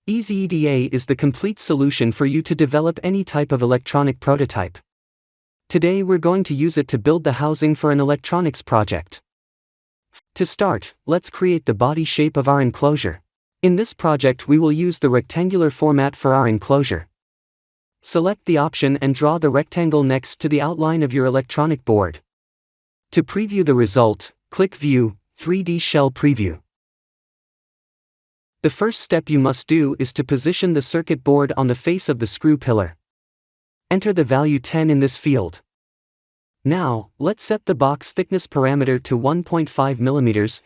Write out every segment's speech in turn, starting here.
EasyEDA is the complete solution for you to develop any type of electronic prototype. Today we're going to use it to build the housing for an electronics project. To start, let's create the body shape of our enclosure. In this project we will use the rectangular format for our enclosure. Select the option and draw the rectangle next to the outline of your electronic board. To preview the result, click View, 3D Shell Preview. The first step you must do is to position the circuit board on the face of the screw pillar. Enter the value 10 in this field. Now, let's set the box thickness parameter to 1.5 mm,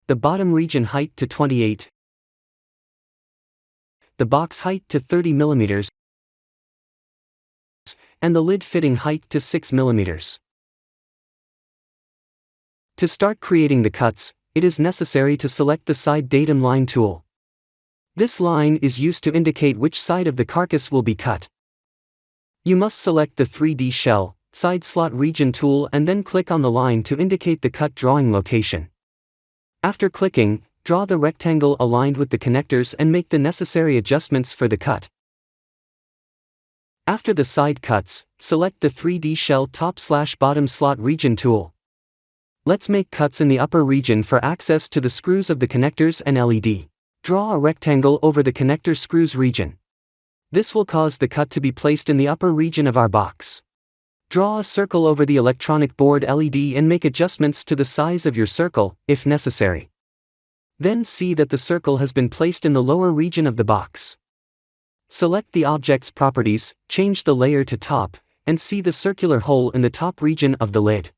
the bottom region height to 28, the box height to 30 mm, and the lid fitting height to 6 mm. To start creating the cuts, it is necessary to select the side datum line tool. This line is used to indicate which side of the carcass will be cut. You must select the 3D shell, side slot region tool and then click on the line to indicate the cut drawing location. After clicking, draw the rectangle aligned with the connectors and make the necessary adjustments for the cut. After the side cuts, select the 3D shell top/bottom slot region tool. Let's make cuts in the upper region for access to the screws of the connectors and LED. Draw a rectangle over the connector screws region. This will cause the cut to be placed in the upper region of our box. Draw a circle over the electronic board LED and make adjustments to the size of your circle, if necessary. Then see that the circle has been placed in the lower region of the box. Select the object's properties, change the layer to top, and see the circular hole in the top region of the lid.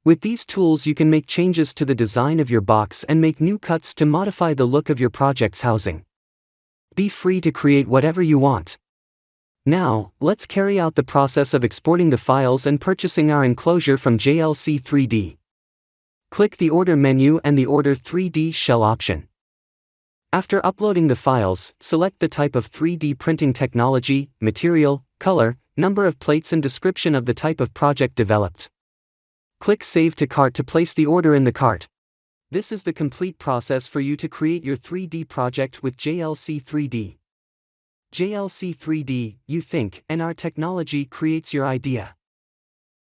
With these tools you can make changes to the design of your box and make new cuts to modify the look of your project's housing. Be free to create whatever you want. Now, let's carry out the process of exporting the files and purchasing our enclosure from JLC 3D. Click the Order menu and the Order 3D Shell option. After uploading the files, select the type of 3D printing technology, material, color, number of plates and description of the type of project developed. Click Save to Cart to place the order in the cart. This is the complete process for you to create your 3D project with JLC 3D. JLC 3D, you think, and our technology creates your idea.